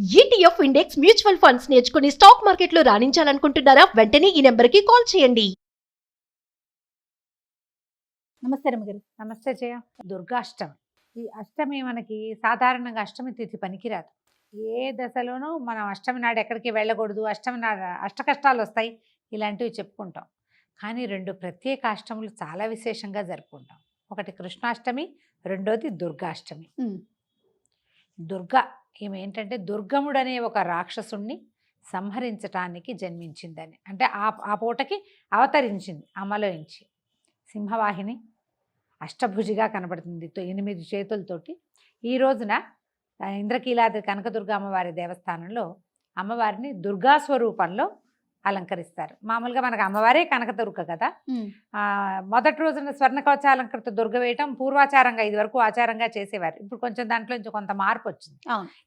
ETF index mutual funds నేర్చుకుని stock మార్కెట్లో రాణించాలనుకుంటున్నారా? వెంటనే ఈ నెంబర్కి కాల్ చేయండి. నమస్తే రమగారు. నమస్తే జయ. దుర్గాష్టమి. ఈ అష్టమి మనకి సాధారణంగా అష్టమి తిథి పనికిరాదు. ఏ దశలోనూ మనం అష్టమి నాడు ఎక్కడికి వెళ్ళకూడదు, అష్టమి నాడు అష్ట కష్టాలు వస్తాయి, ఇలాంటివి చెప్పుకుంటాం. కానీ రెండు ప్రత్యేక అష్టములు చాలా విశేషంగా జరుపుకుంటాం. ఒకటి కృష్ణాష్టమి, రెండోది దుర్గాష్టమి. దుర్గా ఈమె ఏంటంటే దుర్గముడు అనే ఒక రాక్షసుణ్ణి సంహరించటానికి జన్మించిందని, అంటే ఆ పూటకి అవతరించింది అమలోంచి. సింహవాహిని అష్టభుజిగా కనబడుతుంది 8 చేతులతోటి. ఈ రోజున ఇంద్రకీలాద్రి కనకదుర్గ అమ్మవారి దేవస్థానంలో అమ్మవారిని దుర్గా స్వరూపంలో అలంకరిస్తారు. మామూలుగా మనకు అమ్మవారే కనకదుర్గ కదా. మొదటి రోజున స్వర్ణ కవచాలంకృత దుర్గ వేయటం పూర్వాచారంగా ఇది వరకు ఆచారంగా చేసేవారు. ఇప్పుడు కొంచెం దాంట్లో కొంత మార్పు వచ్చింది.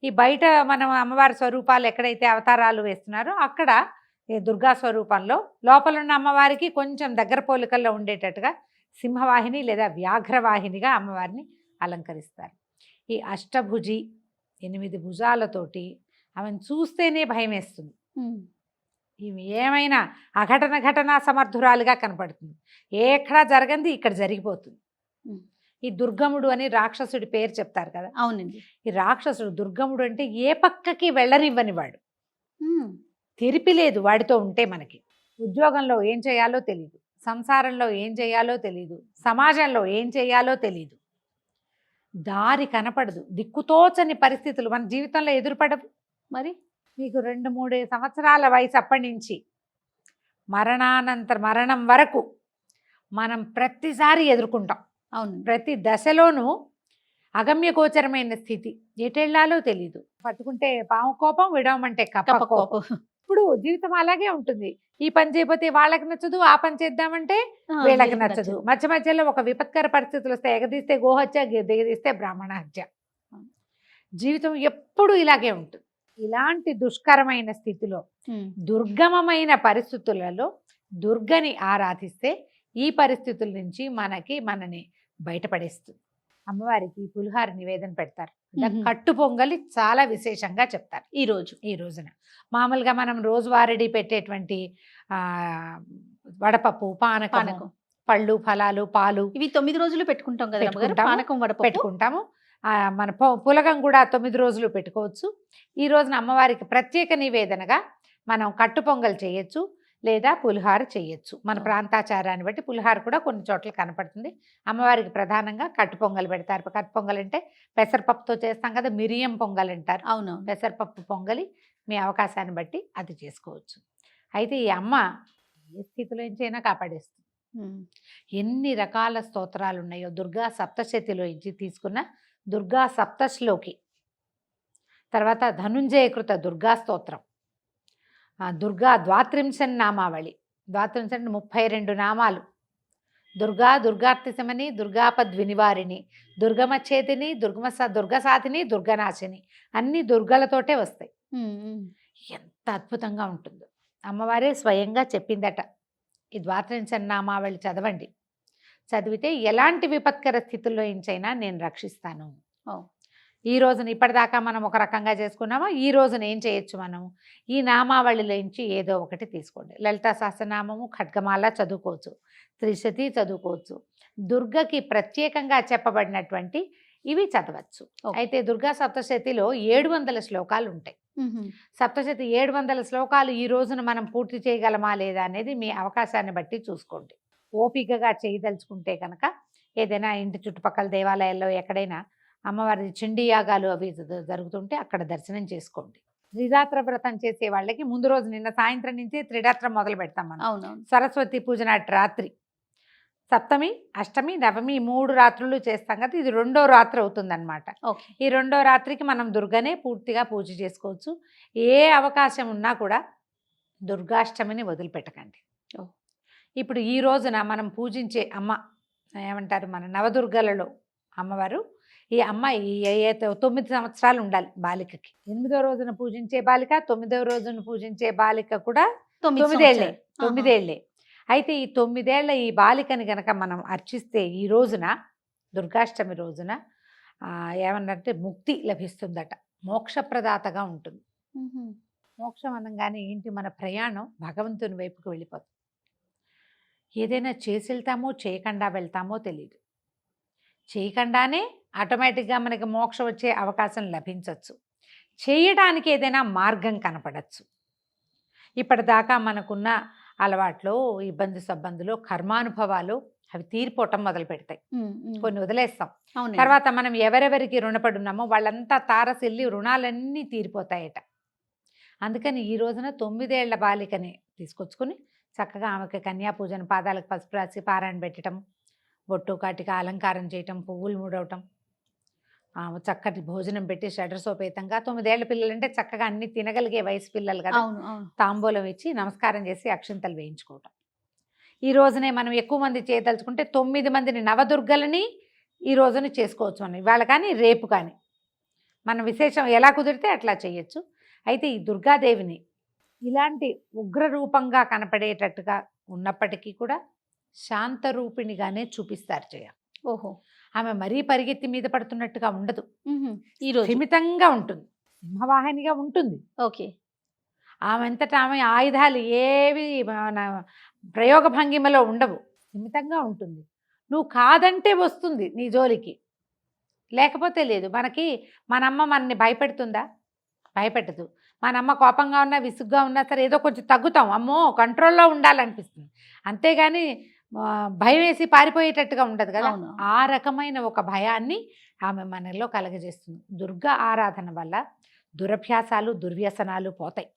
ఈ బయట మనం అమ్మవారి స్వరూపాలు ఎక్కడైతే అవతారాలు వేస్తున్నారో అక్కడ ఈ దుర్గా స్వరూపంలో లోపల ఉన్న అమ్మవారికి కొంచెం దగ్గర పోలికల్లో ఉండేటట్టుగా సింహవాహిని లేదా వ్యాఘ్రవాహినిగా అమ్మవారిని అలంకరిస్తారు. ఈ అష్టభుజి 8 భుజాలతోటి ఆమెను చూస్తేనే భయం వేస్తుంది. ఇవి ఏమైనా ఘటనా సమర్థురాలుగా కనపడుతుంది. ఎక్కడా జరగంది ఇక్కడ జరిగిపోతుంది. ఈ దుర్గముడు అని రాక్షసుడి పేరు చెప్తారు కదా. అవునండి. ఈ రాక్షసుడు దుర్గముడు అంటే ఏ పక్కకి వెళ్ళనివ్వని వాడు. తెరిపి లేదు వాడితో ఉంటే. మనకి ఉద్యోగంలో ఏం చేయాలో తెలీదు, సంసారంలో ఏం చేయాలో తెలీదు, సమాజంలో ఏం చేయాలో తెలీదు, దారి కనపడదు, దిక్కుతోచని పరిస్థితులు మన జీవితంలో ఎదురుపడవు. మరి మీకు 2-3 సంవత్సరాల వయసు అప్పటి నుంచి మరణం వరకు మనం ప్రతిసారి ఎదుర్కొంటాం. అవును. ప్రతి దశలోనూ అగమ్యగోచరమైన స్థితి, ఎటెళ్లాలో తెలీదు. పట్టుకుంటే పాము కోపం, విడవమంటే కప్ప కోపం. ఇప్పుడు జీవితం అలాగే ఉంటుంది. ఈ పని చేయకపోతే వాళ్ళకి నచ్చదు, ఆ పని చేద్దామంటే వీళ్ళకి నచ్చదు. మధ్యలో ఒక విపత్కర పరిస్థితులు వస్తాయి. ఎగదీస్తే గోహత్య, దిగదీస్తే బ్రాహ్మణ హత్య. జీవితం ఎప్పుడు ఇలాగే ఉంటుంది. ఇలాంటి దుష్కరమైన స్థితిలో దుర్గమమైన పరిస్థితులలో దుర్గని ఆరాధిస్తే ఈ పరిస్థితుల నుంచి మనని బయటపడేస్తుంది. అమ్మవారికి పులిహార నివేదన పెడతారు. కట్టు పొంగలి చాలా విశేషంగా చెప్తారు ఈ రోజున. మామూలుగా మనం రోజువారీ పెట్టేటువంటి వడపప్పు, పానకం, పళ్ళు, ఫలాలు, పాలు, ఇవి 9 రోజులు పెట్టుకుంటాం కదా. పానకం, వడపప్పు పెట్టుకుంటాము. మన పులగం కూడా 9 రోజులు పెట్టుకోవచ్చు. ఈ రోజున అమ్మవారికి ప్రత్యేక నివేదనగా మనం కట్టు పొంగల్ చేయొచ్చు, లేదా పులిహార చేయొచ్చు. మన ప్రాంతాచారాన్ని బట్టి పులిహార కూడా కొన్ని చోట్ల కనపడుతుంది. అమ్మవారికి ప్రధానంగా కట్టు పొంగల్ పెడతారు. కట్టు పొంగల్ అంటే పెసరపప్పుతో చేస్తాం కదా, మిరియం పొంగల్ అంటారు. అవును. పెసరపప్పు పొంగలి మీ అవకాశాన్ని బట్టి అది చేసుకోవచ్చు. అయితే ఈ అమ్మ ఏ స్థితిలో నుంచైనా కాపాడేస్తుంది. ఎన్ని రకాల స్తోత్రాలు ఉన్నాయో దుర్గా సప్తశతిలో నుంచి తీసుకున్న దుర్గా సప్తశ్లోకి, తర్వాత ధనుంజయకృత దుర్గా స్తోత్రం, దుర్గా ద్వాత్రింశన్ నామావళి, 32 నామాలు, దుర్గా దుర్గార్తిశమని, దుర్గాపద్వినివారిణి, దుర్గమచ్చేతిని, దుర్గసాధిని, దుర్గనాశిని, అన్ని దుర్గలతోటే వస్తాయి. ఎంత అద్భుతంగా ఉంటుందో. అమ్మవారే స్వయంగా చెప్పిందట, ఈ ద్వాత్రింశన్ నామావళి చదవండి, చదివితే ఎలాంటి విపత్కర స్థితుల్లో నుంచైనా నేను రక్షిస్తాను. ఈ రోజున ఇప్పటిదాకా మనం ఒక రకంగా చేసుకున్నామో ఈ రోజున ఏం చేయొచ్చు, మనం ఈ నామావళిలో నుంచి ఏదో ఒకటి తీసుకోండి. లలితా సహస్రనామము, ఖడ్గమాల చదువుకోవచ్చు, త్రిశతి చదువుకోవచ్చు. దుర్గకి ప్రత్యేకంగా చెప్పబడినటువంటి ఇవి చదవచ్చు. అయితే దుర్గా సప్తశతిలో 700 శ్లోకాలు ఉంటాయి. సప్తశతి 700 శ్లోకాలు ఈ రోజున మనం పూర్తి చేయగలమా లేదా అనేది మీ అవకాశాన్ని బట్టి చూసుకోండి. ఓపికగా చేయదలుచుకుంటే కనుక ఏదైనా ఇంటి చుట్టుపక్కల దేవాలయాల్లో ఎక్కడైనా అమ్మవారి చిండి యాగాలు అవి జరుగుతుంటే అక్కడ దర్శనం చేసుకోండి. త్రిరాత్ర వ్రతం చేసే వాళ్ళకి ముందు రోజు, నిన్న సాయంత్రం నుంచే త్రిరాత్రం మొదలు పెడతాం మనం. అవునవును. సరస్వతి పూజ నాటి రాత్రి, సప్తమి, అష్టమి, నవమి 3 రాత్రులు చేస్తాం కదా. ఇది 2వ రాత్రి అవుతుందన్నమాట. ఈ 2వ రాత్రికి మనం దుర్గనే పూర్తిగా పూజ చేసుకోవచ్చు. ఏ అవకాశం ఉన్నా కూడా దుర్గాష్టమిని వదిలిపెట్టకండి. ఇప్పుడు ఈ రోజున మనం పూజించే అమ్మ ఏమంటారు, మన నవదుర్గలలో అమ్మవారు, ఈ అమ్మ 9 సంవత్సరాలు ఉండాలి బాలికకి. 8వ రోజున పూజించే బాలిక, 9వ రోజున పూజించే బాలిక కూడా 9 ఏళ్ళే. అయితే ఈ 9 ఏళ్ల ఈ బాలికని గనక మనం అర్చిస్తే ఈ రోజున దుర్గాష్టమి రోజున ఏమన్నంటే ముక్తి లభిస్తుందట. మోక్షప్రదాతగా ఉంటుంది. మోక్షం అనగానే ఏంటి, మన ప్రయాణం భగవంతుని వైపుకు వెళ్ళిపోతుంది. ఏదైనా చేసి వెళ్తామో చేయకుండా వెళ్తామో తెలియదు. చేయకుండానే ఆటోమేటిక్గా మనకి మోక్షం వచ్చే అవకాశం లభించవచ్చు. చేయడానికి ఏదైనా మార్గం కనపడచ్చు. ఇప్పటిదాకా మనకున్న అలవాట్లు, ఇబ్బంది సబ్బందులు, కర్మానుభవాలు అవి తీరిపోవటం మొదలు పెడతాయి. కొన్ని వదిలేస్తాం. తర్వాత మనం ఎవరెవరికి రుణపడి ఉన్నామో వాళ్ళంతా తారసిల్లి రుణాలన్నీ తీరిపోతాయట. అందుకని ఈ రోజున 9 ఏళ్ల బాలికని తీసుకొచ్చుకుని చక్కగా ఆమెకి కన్యాపూజన, పాదాలకు పసుపు రాసి పారాయణ పెట్టడం, బొట్టు కాటిక అలంకారం చేయటం, పువ్వులు ముడవటం, చక్కటి భోజనం పెట్టి షడ్రసోపేతంగా 9 ఏళ్ల పిల్లలంటే చక్కగా అన్ని తినగలిగే వయసు పిల్లలు కదా, తాంబూలం ఇచ్చి నమస్కారం చేసి అక్షింతలు వేయించుకోవటం. ఈ రోజునే మనం ఎక్కువ మంది చేయదలుచుకుంటే 9 మందిని నవదుర్గలని ఈ రోజున చేసుకోవచ్చు. మనం ఇవాళ కానీ రేపు కానీ మన విశేషం ఎలా కుదిరితే అట్లా చేయొచ్చు. అయితే ఈ దుర్గాదేవిని ఇలాంటి ఉగ్రరూపంగా కనపడేటట్టుగా ఉన్నప్పటికీ కూడా శాంతరూపిణిగానే చూపిస్తారు జయ. ఓహో, ఆమె మరీ పరిగెత్తి మీద పడుతున్నట్టుగా ఉండదు. ఈరోజు స్థిమితంగా ఉంటుంది, సింహవాహినిగా ఉంటుంది. ఓకే, ఆమె అంతటా ఆమె ఆయుధాలు ఏవి మన ప్రయోగ భంగిమలో ఉండవు, స్థిమితంగా ఉంటుంది. నువ్వు కాదంటే వస్తుంది నీ జోలికి, లేకపోతే లేదు. మనమ్మ మనని భయపెడుతుందా? భయపెట్టదు. మనమ్మ కోపంగా ఉన్నా, విసుగ్గా ఉన్నా సరే ఏదో కొంచెం తగ్గుతాం, అమ్మో కంట్రోల్లో ఉండాలనిపిస్తుంది. అంతేగాని భయం వేసి పారిపోయేటట్టుగా ఉండదు కదా. ఆ రకమైన ఒక భయాన్ని ఆమె మనలో కలగజేస్తుంది. దుర్గా ఆరాధన వల్ల దురభ్యాసాలు, దుర్వ్యసనాలు పోతాయి.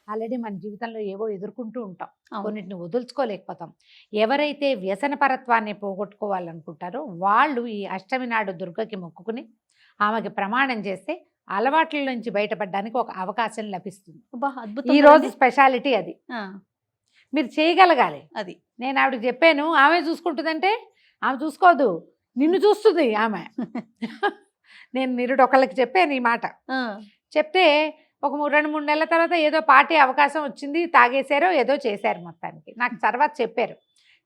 ఆల్రెడీ మన జీవితంలో ఏవో ఎదుర్కొంటూ ఉంటాం, కొన్నిటిని వదులుచుకోలేకపోతాం. ఎవరైతే వ్యసనపరత్వాన్ని పోగొట్టుకోవాలనుకుంటారో వాళ్ళు ఈ అష్టమి నాడు దుర్గకి మొక్కుకుని ఆమెకి ప్రమాణం చేస్తే అలవాట్ల నుంచి బయటపడడానికి ఒక అవకాశం లభిస్తుంది. ఈ రోజు స్పెషాలిటీ అది. మీరు చేయగలగాలి. అది నేను ఆవిడకి చెప్పాను. ఆమె చూసుకుంటుందంటే ఆమె చూసుకోదు, నిన్ను చూస్తుంది ఆమె. నేను నిరుడు ఒకళ్ళకి చెప్పాను ఈ మాట. చెప్తే ఒక 2-3 నెలల తర్వాత ఏదో పార్టీ అవకాశం వచ్చింది, తాగేశారో ఏదో చేశారు. మొత్తానికి నాకు తర్వాత చెప్పారు.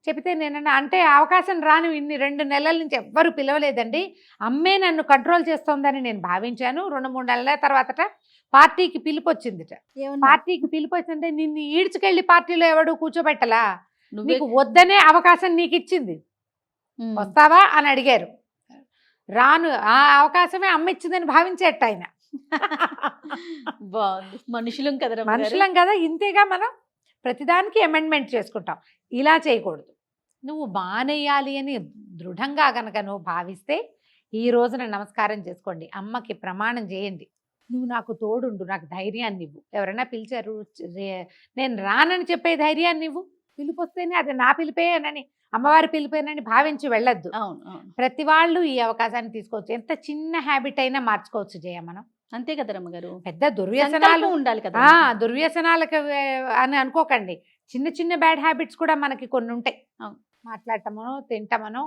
చెప్తే నేనన్నా అంటే అవకాశం రాను, ఇన్ని 2 నెలల నుంచి ఎవ్వరు పిలవలేదండి, అమ్మే నన్ను కంట్రోల్ చేస్తోందని నేను భావించాను. 2-3 నెలల తర్వాతట పార్టీకి పిలుపు వచ్చిందిట. పార్టీకి పిలుపు వచ్చిందంటే నిన్ను ఈడ్చుకెళ్ళి పార్టీలో ఎవడు కూర్చోబెట్టలా, నీకు వద్దనే అవకాశం నీకు ఇచ్చింది, వస్తావా అని అడిగారు. రాను, ఆ అవకాశమే అమ్మ ఇచ్చిందని భావించేట ఆయన. మనుషులం కదా, మనుషులం కదా, ఇంతేగా మనం ప్రతిదానికి అమెండ్మెంట్ చేసుకుంటాం. ఇలా చేయకూడదు. నువ్వు మానేయాలి అని దృఢంగా కనుక నువ్వు భావిస్తే ఈ రోజున నమస్కారం చేసుకోండి, అమ్మకి ప్రమాణం చేయండి. నువ్వు నాకు తోడుండు, నాకు ధైర్యాన్ని ఇవ్వు. ఎవరైనా పిలిచారు, నేను రానని చెప్పే ధైర్యాన్ని ఇవ్వు. పిలుపు వస్తేనే అది నా పిలిపేనని, అమ్మవారి పిలిపేనని భావించి వెళ్ళొద్దు. ప్రతి వాళ్ళు ఈ అవకాశాన్ని తీసుకోవచ్చు. ఎంత చిన్న హ్యాబిట్ అయినా మార్చుకోవచ్చు జయ మనం. అంతే కదా రమ్మగారు. పెద్ద దుర్వ్యసనాలు ఉండాలి కదా, దుర్వ్యసనాలకు అని అనుకోకండి. చిన్న చిన్న బ్యాడ్ హ్యాబిట్స్ కూడా మనకి కొన్ని ఉంటాయి. మాట్లాడటమో, తింటామనో,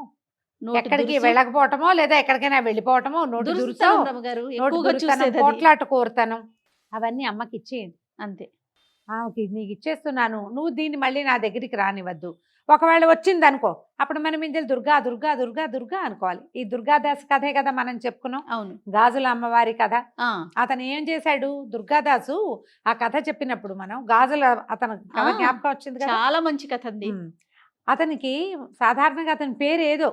ఎక్కడికి వెళ్ళకపోవటమో, లేదా ఎక్కడికైనా వెళ్ళిపోవటమో, పోట్లాట కోరుతాను, అవన్నీ అమ్మకి ఇచ్చేయండి. అంతే, ఆమెకి నీకు ఇచ్చేస్తున్నాను, నువ్వు దీన్ని మళ్ళీ నా దగ్గరికి రానివద్దు. ఒకవేళ వచ్చింది అనుకో, అప్పుడు మనం ఏం చేయాలి, దుర్గా దుర్గా దుర్గా దుర్గా అనుకోవాలి. ఈ దుర్గాదాస్ కథే కదా మనం చెప్పుకున్నాం. అవును, గాజుల అమ్మవారి కథ. అతను ఏం చేశాడు, దుర్గాదాసు ఆ కథ చెప్పినప్పుడు మనం గాజుల అతను కథ జ్ఞాపకం వచ్చింది కదా, చాలా మంచి కథ అండి. అతనికి సాధారణంగా అతని పేరు ఏదో,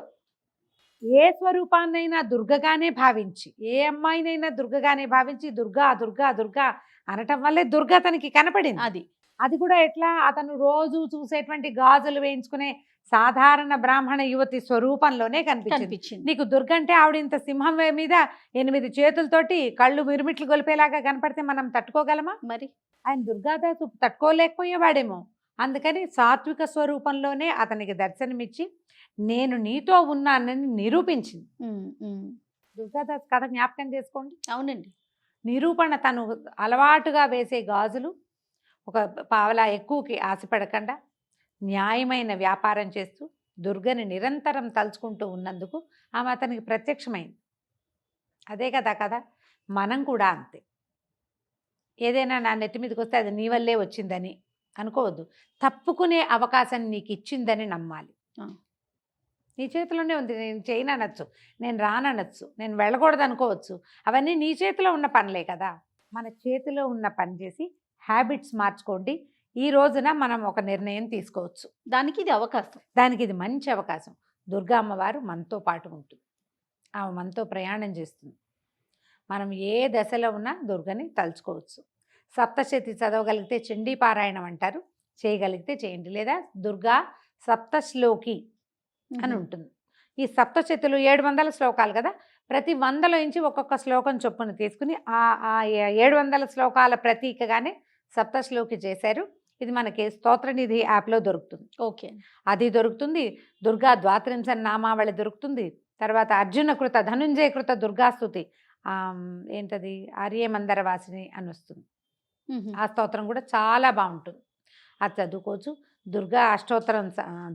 ఏ స్వరూపాన్నైనా దుర్గగానే భావించి, ఏ అమ్మాయినైనా దుర్గగానే భావించి దుర్గా దుర్గా దుర్గా అనటం వల్లే దుర్గ అతనికి కనపడింది. అది కూడా ఎట్లా, అతను రోజు చూసేటువంటి గాజులు వేయించుకునే సాధారణ బ్రాహ్మణ యువతి స్వరూపంలోనే కనిపించింది. నీకు దుర్గ అంటే ఆవిడ ఇంత సింహం మీద 8 చేతులతోటి కళ్ళు మిరుమిట్లు గొలిపేలాగా కనపడితే మనం తట్టుకోగలమా? మరి ఆయన దుర్గాదాసు తట్టుకోలేకపోయేవాడేమో. అందుకని సాత్విక స్వరూపంలోనే అతనికి దర్శనమిచ్చి నేను నీతో ఉన్నానని నిరూపించింది. దుర్గాదాస్ కథ జ్ఞాపకం చేసుకోండి. అవునండి, నిరూపణ. తను అలవాటుగా వేసే గాజులు ఒక పావలా ఎక్కువకి ఆశపడకుండా న్యాయమైన వ్యాపారం చేస్తూ దుర్గని నిరంతరం తలుచుకుంటూ ఉన్నందుకు ఆమె అతనికి ప్రత్యక్షమైంది. అదే కదా కదా, మనం కూడా అంతే. ఏదైనా నా నెత్తి మీదకి వస్తే అది నీ వల్లే వచ్చిందని అనుకోవద్దు, తప్పుకునే అవకాశం నీకు ఇచ్చిందని నమ్మాలి. నీ చేతిలోనే ఉంది. నేను చేయను అనొచ్చు, నేను రాననొచ్చు, నేను వెళ్ళకూడదు అనుకోవచ్చు. అవన్నీ నీ చేతిలో ఉన్న పనులే కదా. మన చేతిలో ఉన్న పని చేసి హ్యాబిట్స్ మార్చుకోండి. ఈ రోజున మనం ఒక నిర్ణయం తీసుకోవచ్చు. దానికి ఇది అవకాశం. దానికి ఇది మంచి అవకాశం. దుర్గా అమ్మవారు మనతో పాటు ఉంటుంది. ఆమె మనతో ప్రయాణం చేస్తుంది. మనం ఏ దశలో ఉన్నా దుర్గని తలుచుకోవచ్చు. సప్తశతి చదవగలిగితే చండీ పారాయణం అంటారు, చేయగలిగితే చేయండి. లేదా దుర్గా సప్తశ్లోకి అని ఉంటుంది. ఈ సప్తశతులు 700 శ్లోకాలు కదా. ప్రతి 100లో నుంచి ఒక్కొక్క శ్లోకం చొప్పున తీసుకుని ఆ 700 శ్లోకాల ప్రతీకగానే సప్తశ్లోకి చేశారు. ఇది మనకి స్తోత్రనిధి యాప్లో దొరుకుతుంది. ఓకే, అది దొరుకుతుంది. దుర్గా ద్వాత్రింశ నామావళి దొరుకుతుంది. తర్వాత అర్జున కృత ధనుంజయ కృత దుర్గాస్తుతి ఏంటది ఆర్యమందర వాసిని అని వస్తుంది. ఆ స్తోత్రం కూడా చాలా బాగుంటుంది. అది చదువుకోవచ్చు. దుర్గా అష్టోత్తరం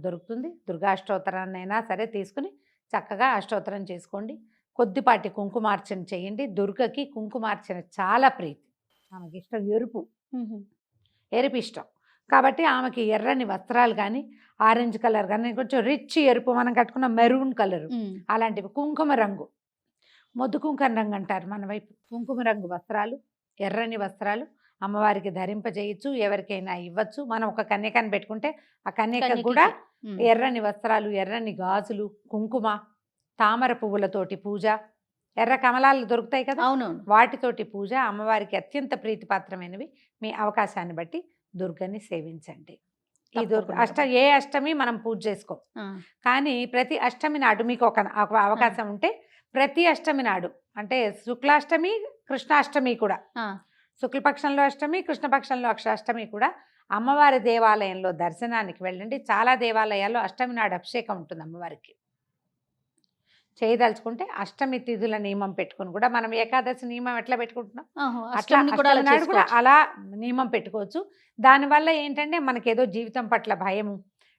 దొరుకుతుంది. దుర్గా అష్టోత్తరాన్నైనా సరే తీసుకుని చక్కగా అష్టోత్తరం చేసుకోండి. కొద్దిపాటి కుంకుమార్చన చేయండి. దుర్గకి కుంకుమార్చన చాలా ప్రీతి. ఆమెకి ఇష్టం ఎరుపు ఇష్టం కాబట్టి ఆమెకి ఎర్రని వస్త్రాలు కానీ, ఆరెంజ్ కలర్ కానీ, కొంచెం రిచ్ ఎరుపు, మనం కట్టుకున్న మెరూన్ కలర్ అలాంటివి, కుంకుమ రంగు, మొద్దు కుంకుమ రంగు అంటారు మన వైపు. కుంకుమ రంగు వస్త్రాలు, ఎర్రని వస్త్రాలు అమ్మవారికి ధరింపజేయచ్చు. ఎవరికైనా ఇవ్వచ్చు. మనం ఒక కన్యకని పెట్టుకుంటే ఆ కన్యక కూడా ఎర్రని వస్త్రాలు, ఎర్రని గాజులు, కుంకుమ, తామర పువ్వులతోటి పూజ, ఎర్ర కమలాలు దొరుకుతాయి కదా, అవునవును, వాటితోటి పూజ అమ్మవారికి అత్యంత ప్రీతిపాత్రమైనవి. మీ అవకాశాన్ని బట్టి దుర్గని సేవించండి. ఈ ఏ అష్టమి మనం పూజ చేసుకోం, కానీ ప్రతి అష్టమి నాడు మీకు ఒక అవకాశం ఉంటే ప్రతి అష్టమి నాడు, అంటే శుక్లాష్టమి, కృష్ణాష్టమి కూడా, శుక్లపక్షంలో అష్టమి, కృష్ణపక్షంలో అష్టమి కూడా అమ్మవారి దేవాలయంలో దర్శనానికి వెళ్ళండి. చాలా దేవాలయాల్లో అష్టమి నాడు అభిషేకం ఉంటుంది అమ్మవారికి. చేయదలుచుకుంటే అష్టమి తిథుల నియమం పెట్టుకుని కూడా, మనం ఏకాదశి నియమం ఎట్లా పెట్టుకుంటున్నాం అట్లా కూడా అలా నియమం పెట్టుకోవచ్చు. దానివల్ల ఏంటంటే మనకేదో జీవితం పట్ల భయము,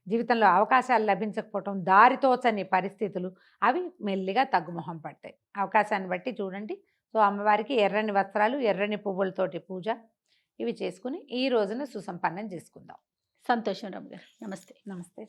జీవితంలో అవకాశాలు లభించకపోవటం, దారితోచని పరిస్థితులు అవి మెల్లిగా తగ్గుముఖం పడతాయి. అవకాశాన్ని బట్టి చూడండి. సో అమ్మవారికి ఎర్రని వస్త్రాలు, ఎర్రని పువ్వులతోటి పూజ ఇవి చేసుకుని ఈ రోజున సుసంపన్నం చేసుకుందాం. సంతోషం రమ్య గారు. నమస్తే. నమస్తే.